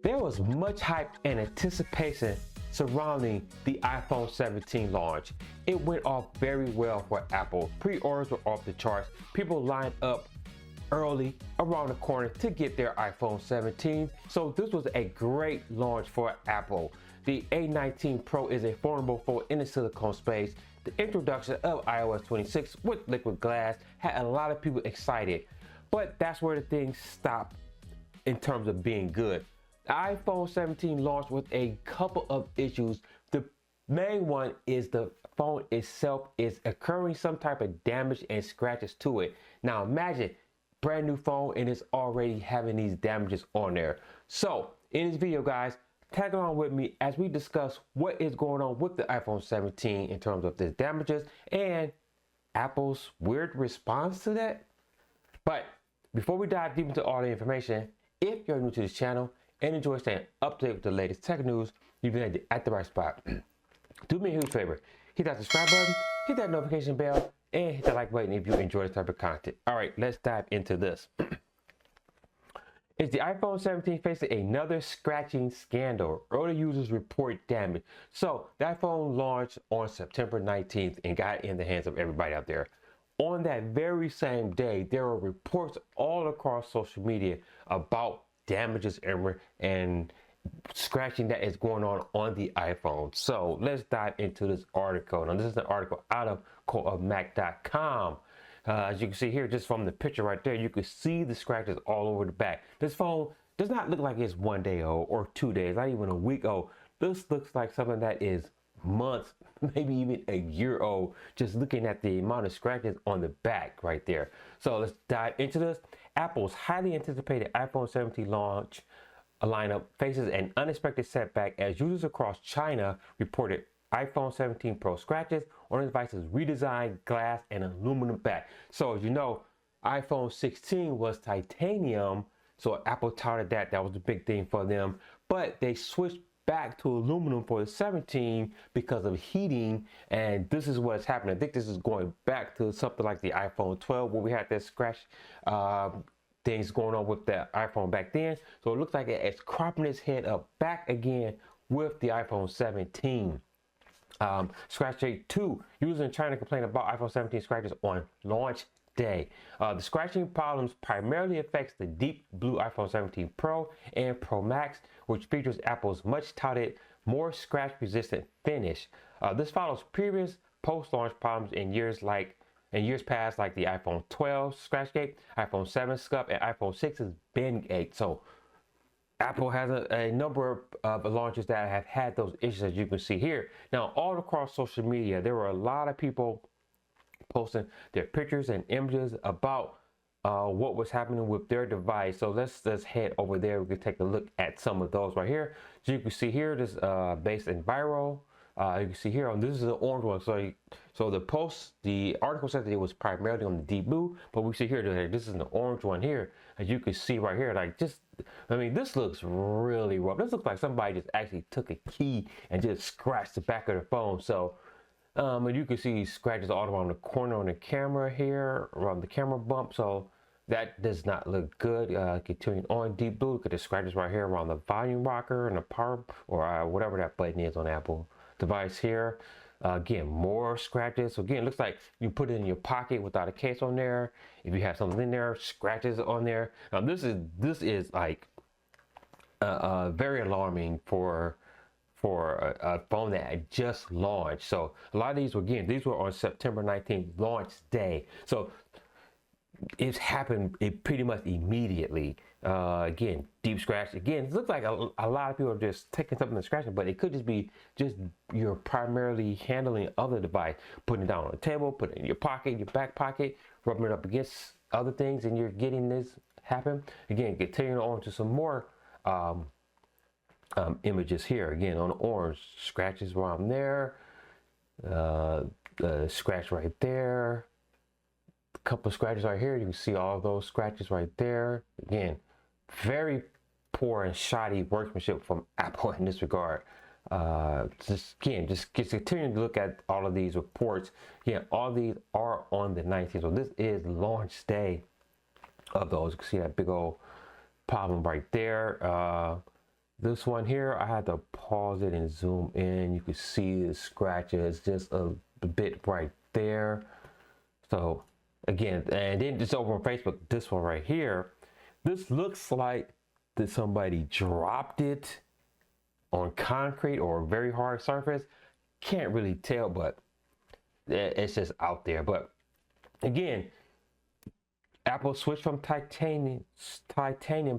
There was much hype and anticipation surrounding the iPhone 17 launch. It went off very well for Apple. Pre-orders were off the charts. People lined up early around the corner to get their iPhone 17. So this was a great launch for Apple. The A19 Pro is a formidable phone in the silicone space. The introduction of iOS 26 with liquid glass had a lot of people excited, but that's where the things stopped in terms of being good. The iPhone 17 launched with a couple of issues. The main one is the phone itself is occurring some type of damage and scratches to it. Now imagine brand new phone and it's already having these damages on there. So in this video, guys, tag along with me as we discuss what is going on with the iPhone 17 in terms of the damages and Apple's weird response to that. But before we dive deep into all the information, if you're new to this channel and enjoy staying up to date with the latest tech news, you've been at the right spot. Do me a huge favor, hit that subscribe button, hit that notification bell, and hit that like button if you enjoy this type of content. All right, let's dive into this. Is the iPhone 17 facing another scratching scandal? Early users report damage. So that phone launched on September 19th and got in the hands of everybody out there. On that very same day, there were reports all across social media about damages and scratching that is going on the iPhone. So let's dive into this article. Now this is an article out of Mac.com. As you can see here, just from the picture right there, you can see the scratches all over the back. This phone does not look like it's 1 day old or 2 days, not even a week old. This looks like something that is months, maybe even a year old, just looking at the amount of scratches on the back right there. So let's dive into this. Apple's highly anticipated iPhone 17 launch lineup faces an unexpected setback as users across China reported iPhone 17 Pro scratches on the device's redesigned glass and aluminum back. So as you know, iPhone 16 was titanium, so Apple touted that was the big thing for them, but they switched back to aluminum for the 17 because of heating, and this is what's happening. I think this is going back to something like the iPhone 12 where we had that scratch things going on with the iPhone back then. So it looks like it's cropping its head up back again with the iPhone 17. Scratchgate 2. Users in China complained about iPhone 17 scratches on launch day. The scratching problems primarily affects the deep blue iPhone 17 Pro and Pro Max, which features Apple's much touted, more scratch-resistant finish. This follows previous post-launch problems in years past, like the iPhone 12 Scratchgate, iPhone 7 scuff, and iPhone 6's Bendgate. So Apple has a number of launches that have had those issues, as you can see here. Now, all across social media, there were a lot of people posting their pictures and images about what was happening with their device. So let's head over there. We can take a look at some of those right here. So you can see here, this based in viral. You can see here, this is the orange one. So the article said that it was primarily on the deep blue, but we see here that this is the orange one here. As you can see right here, this looks really rough. This looks like somebody just actually took a key and just scratched the back of the phone. So, and you can see scratches all around the corner on the camera here, around the camera bump. So that does not look good. Continuing on deep blue, look at the scratches right here around the volume rocker and the power, or whatever that button is on Apple device here. Again, more scratches. So again, it looks like you put it in your pocket without a case on there. If you have something in there, scratches on there. Now this is like very alarming for a phone that had just launched. So a lot of these were on September 19th launch day. So it's happened pretty much immediately. Again, deep scratch. Again, it looks like a lot of people are just taking something and scratching, but it could just be you're primarily handling other device, putting it down on the table, putting it in your pocket, your back pocket, rubbing it up against other things, and you're getting this happen. Again, continuing on to some more images here. Again, on the orange, scratches around there, scratch right there. Couple of scratches right here. You can see all of those scratches right there. Again, very poor and shoddy workmanship from Apple in this regard. Just continuing to look at all of these reports. Yeah, all these are on the 19th. So this is launch day of those. You can see that big old problem right there. This one here, I had to pause it and zoom in. You can see the scratches just a bit right there. So again, and then just over on Facebook, this one right here, this looks like that somebody dropped it on concrete or a very hard surface. Can't really tell, but it's just out there. But again, Apple switched from titanium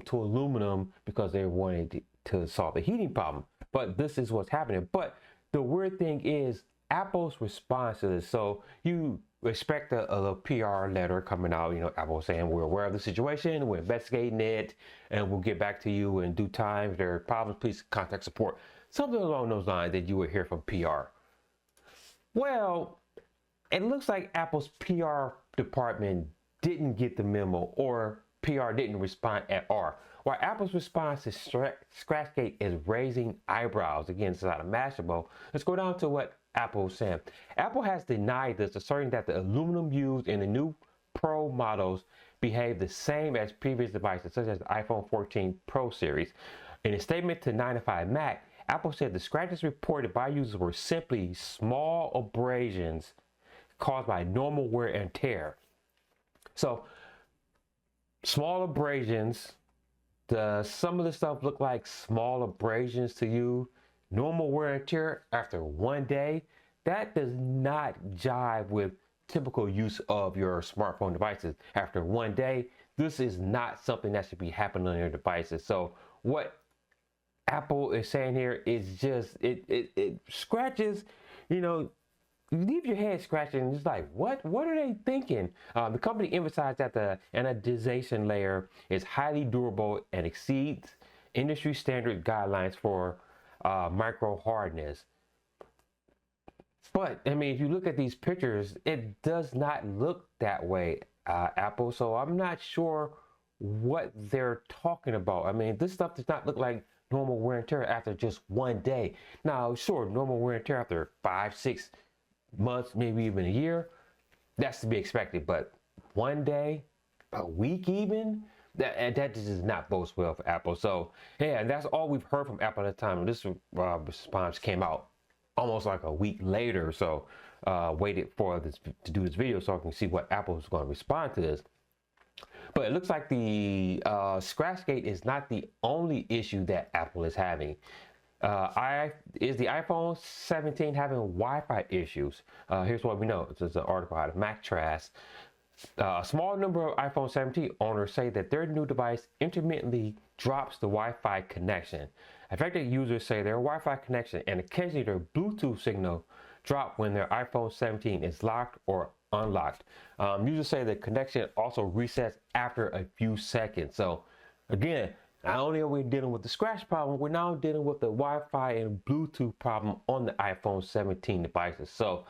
to aluminum because they wanted to solve the heating problem. But this is what's happening. But the weird thing is Apple's response to this. So you expect a little PR letter coming out, Apple saying we're aware of the situation, we're investigating it, and we'll get back to you in due time. If there are problems, please contact support. Something along those lines that you would hear from PR. Well, it looks like Apple's PR department didn't get the memo, or PR didn't respond at all. While Apple's response to Scratchgate is raising eyebrows, again, it's not a Mashable. Let's go down to what Apple said. Apple has denied this, asserting that the aluminum used in the new Pro models behave the same as previous devices, such as the iPhone 14 Pro series. In a statement to 9to5Mac, Apple said the scratches reported by users were simply small abrasions caused by normal wear and tear. So, small abrasions, some of the stuff look like small abrasions to you. Normal wear and tear after one day, that does not jive with typical use of your smartphone devices. After one day, this is not something that should be happening on your devices. So what Apple is saying here is just, it scratches, you leave your head scratching and it's like, what are they thinking? The company emphasized that the anodization layer is highly durable and exceeds industry standard guidelines for micro hardness. But I mean, if you look at these pictures, it does not look that way, Apple. So I'm not sure what they're talking about. I mean, this stuff does not look like normal wear and tear after just one day. Now, sure, normal wear and tear after 5-6 months, maybe even a year, that's to be expected. But one day, a week even, that just does not bode well for Apple. So yeah, and that's all we've heard from Apple at the time. This response came out almost like a week later. So waited for this to do this video so I can see what Apple is going to respond to this. But it looks like the Scratchgate is not the only issue that Apple is having. Is the iPhone 17 having Wi-Fi issues? Here's what we know. This is an article out of MacTrash. A small number of iPhone 17 owners say that their new device intermittently drops the Wi-Fi connection. Affected users say their Wi-Fi connection and occasionally their Bluetooth signal drop when their iPhone 17 is locked or unlocked. Users say the connection also resets after a few seconds. So again, not only are we dealing with the scratch problem, we're now dealing with the Wi-Fi and Bluetooth problem on the iPhone 17 devices. So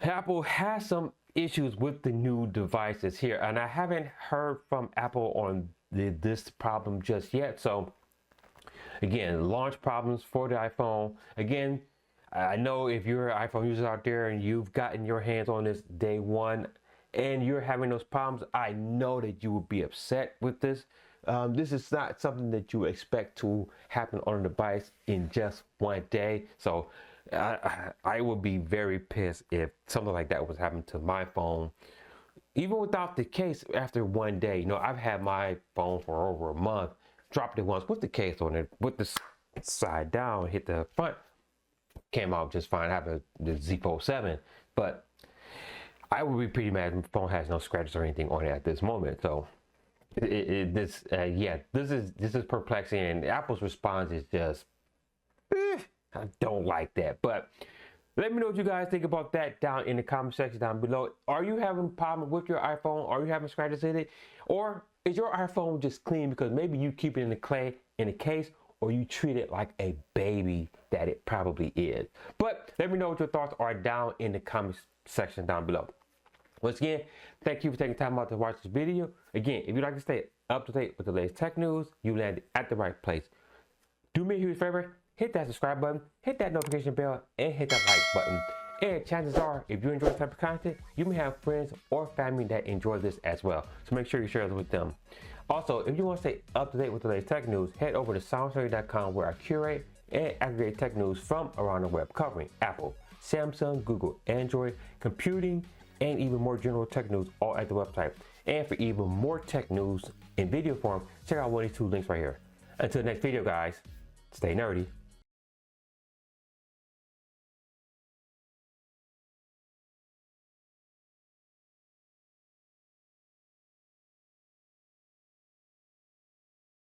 Apple has some issues with the new devices here, and I haven't heard from Apple on this problem just yet. So again, launch problems for the iPhone. Again, I know if you're an iPhone user out there and you've gotten your hands on this day one and you're having those problems, I know that you would be upset with this. This is not something that you would expect to happen on a device in just one day. So I would be very pissed if something like that was happening to my phone. Even without the case, after one day, I've had my phone for over a month, dropped it once with the case on it, with the side down, hit the front, came out just fine. I have the Z Fold 7, but I would be pretty mad if my phone has no scratches or anything on it at this moment. So this is perplexing, and Apple's response is just, I don't like that. But let me know what you guys think about that down in the comment section down below. Are you having a problem with your iPhone? Are you having scratches in it? Or is your iPhone just clean because maybe you keep it in a case, or you treat it like a baby that it probably is? But let me know what your thoughts are down in the comment section down below. Once again, thank you for taking time out to watch this video. Again, if you'd like to stay up to date with the latest tech news, you landed at the right place. Do me a huge favor, hit that subscribe button, hit that notification bell, and hit that like button. And chances are, if you enjoy this type of content, you may have friends or family that enjoy this as well. So make sure you share it with them. Also, if you want to stay up to date with the latest tech news, head over to soundstudy.com where I curate and aggregate tech news from around the web covering Apple, Samsung, Google, Android, computing, and even more general tech news all at the website. And for even more tech news in video form, check out one of these two links right here. Until the next video, guys, stay nerdy.